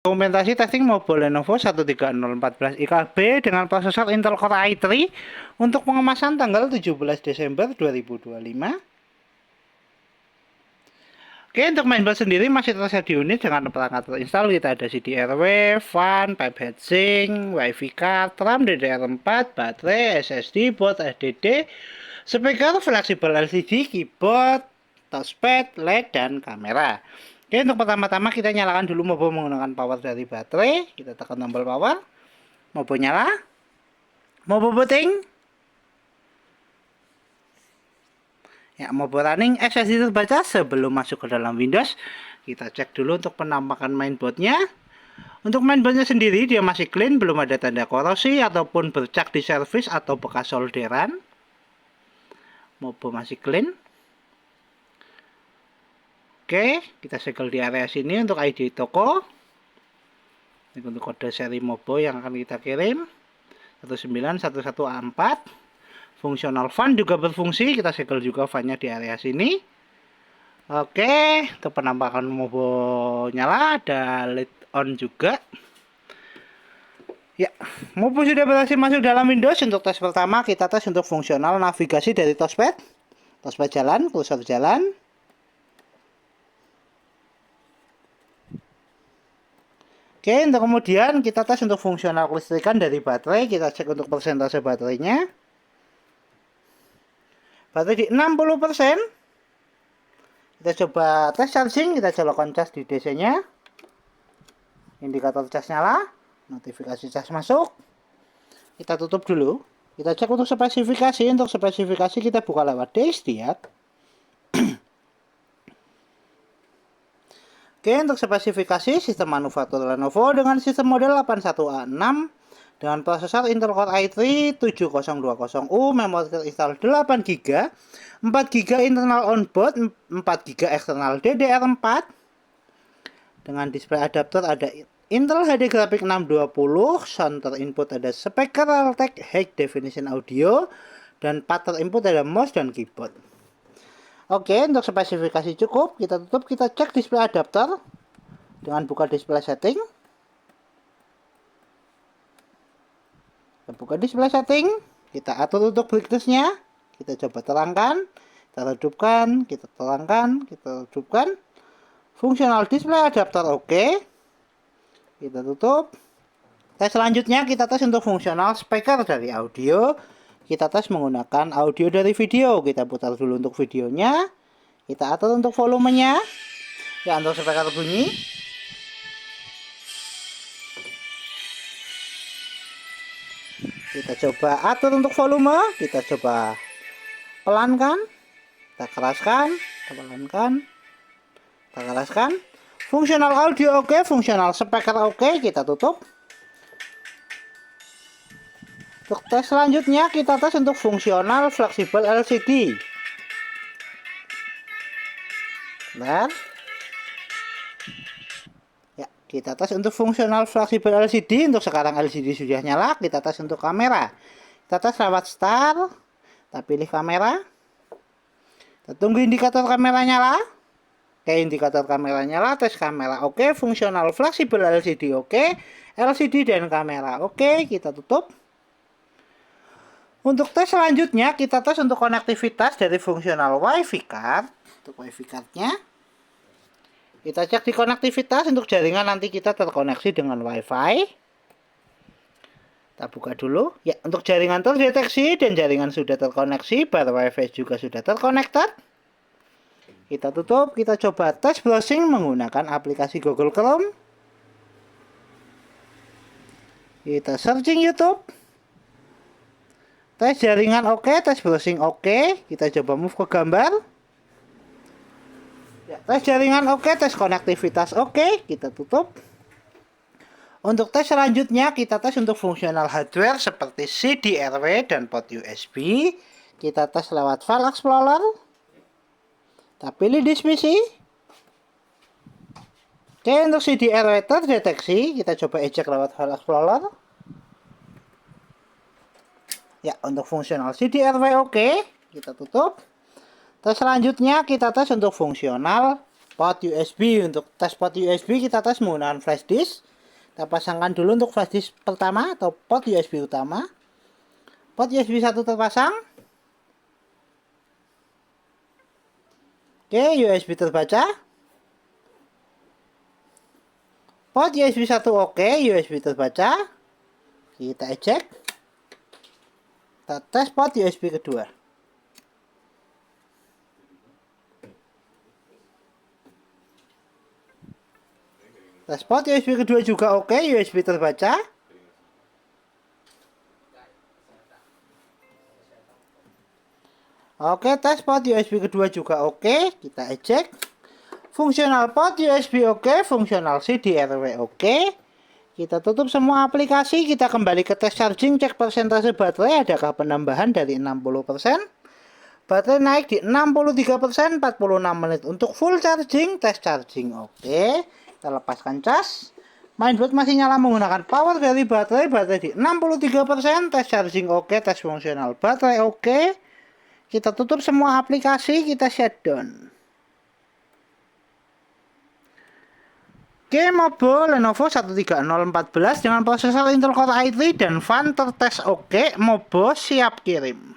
Dokumentasi testing mobile Lenovo 13014 IKB dengan prosesor Intel Core i3 untuk pengemasan tanggal 17 Desember 2025. Oke, untuk mainboard sendiri masih tersedia di unit dengan perangkat terinstall. Kita ada CD-RW, fan, pipe heatsink, WiFi card, RAM DDR4, baterai, SSD, board HDD, speaker, fleksibel LCD, keyboard, touchpad, LED, dan kamera. Oke, untuk pertama-tama kita nyalakan dulu mobo menggunakan power dari baterai. Kita tekan tombol power. Mobo nyala. Mobo booting. Ya, mobo running. SSD terbaca sebelum masuk ke dalam Windows. Kita cek dulu untuk penampakan mainboardnya. Untuk mainboardnya sendiri dia masih clean, belum ada tanda korosi ataupun bercak di servis atau bekas solderan. Mobo masih clean. Oke, kita segel di area sini untuk ID toko. Ini untuk kode seri mobo yang akan kita kirim 19114A4. Fungsional fan juga berfungsi, kita segel juga fannya di area sini. Oke, untuk penampakan mobo nyala, ada LED on juga. Ya, mobo sudah berhasil masuk dalam Windows. Untuk tes pertama kita tes untuk fungsional navigasi dari touchpad. Touchpad jalan, kursor jalan. Oke, untuk kemudian kita tes untuk fungsional kelistrikan dari baterai. Kita cek untuk persentase baterainya. Baterai di 60%. Kita coba tes charging. Kita colokkan cas di DC nya. Indikator cas nyala. Notifikasi cas masuk. Kita tutup dulu. Kita cek untuk spesifikasi. Untuk spesifikasi kita buka lewat DXDiag. Oke, untuk spesifikasi sistem manufaktur Lenovo dengan sistem model 81A6 dengan prosesor Intel Core i3 7020U, memori terinstall 8GB, 4GB internal onboard, 4GB eksternal DDR4. Dengan display adapter ada Intel HD Graphics 620, sound input ada speaker Realtek High Definition Audio, dan pad input ada mouse dan keyboard. Oke, untuk spesifikasi cukup, kita tutup, kita cek display adapter dengan buka display setting. Kita buka display setting, kita atur untuk brightness-nya, kita coba terangkan, kita redupkan, kita terangkan, kita redupkan. Fungsional display adapter oke. Kita tutup. Tes selanjutnya kita tes untuk fungsional speaker dari audio. Kita tes menggunakan audio dari video. Kita putar dulu untuk videonya. Kita atur untuk volumenya. Ya, untuk speaker bunyi. Kita coba atur untuk volume. Kita coba pelankan. Kita keraskan. Kita pelankan. Kita keraskan. Fungsional audio oke. Fungsional speaker oke. Kita tutup. Untuk tes selanjutnya kita tes untuk fungsional fleksibel LCD. Bentar. Ya, kita tes untuk fungsional fleksibel LCD. Untuk sekarang LCD sudah nyala. Kita tes untuk kamera. Kita tes lewat start. Kita pilih kamera. Kita tunggu indikator kamera nyala. Oke, indikator kamera nyala. Tes kamera oke. Fungsional fleksibel LCD oke. LCD dan kamera oke. Kita tutup. Untuk tes selanjutnya kita tes untuk konektivitas dari fungsional WiFi card. Untuk WiFi cardnya kita cek di konektivitas. Untuk jaringan nanti kita terkoneksi dengan WiFi. Kita buka dulu. Ya, untuk jaringan terdeteksi dan jaringan sudah terkoneksi, bar WiFi juga sudah terkonektor. Kita tutup. Kita coba tes browsing menggunakan aplikasi Google Chrome. Kita searching YouTube. Tes jaringan oke, tes browsing oke. Kita coba move ke gambar. Ya, tes jaringan oke, tes konektivitas oke. Kita tutup. Untuk tes selanjutnya kita tes untuk fungsional hardware seperti CD-RW dan port USB. Kita tes lewat File Explorer. Kita pilih disk PC. Oke, untuk CD-RW terdeteksi, kita coba ejek lewat File Explorer. Ya, untuk fungsional CD-RW oke. Kita tutup. Tes selanjutnya kita tes untuk fungsional port USB. Untuk tes port USB kita tes menggunakan flash disk. Kita pasangkan dulu untuk flash disk pertama atau port USB utama. Port USB 1 terpasang. Oke, USB terbaca. Port USB 1 oke, USB terbaca. Kita eject. Kita tes port USB kedua. Tes port USB kedua juga oke, USB terbaca. Oke, tes port USB kedua juga oke, kita eject. Fungsional port USB oke, fungsional CDRW oke. Kita tutup semua aplikasi, kita kembali ke tes charging, cek persentase baterai, adakah penambahan dari 60%. Baterai naik di 63%, 46 menit untuk full charging, tes charging oke. Kita lepaskan cas. Mainboard masih nyala menggunakan power dari baterai di 63%, tes charging oke, tes fungsional baterai oke. Kita tutup semua aplikasi, kita shutdown. Oke, Mobo Lenovo 13014 dengan prosesor Intel Core i3 dan fan tertes oke, Mobo siap kirim.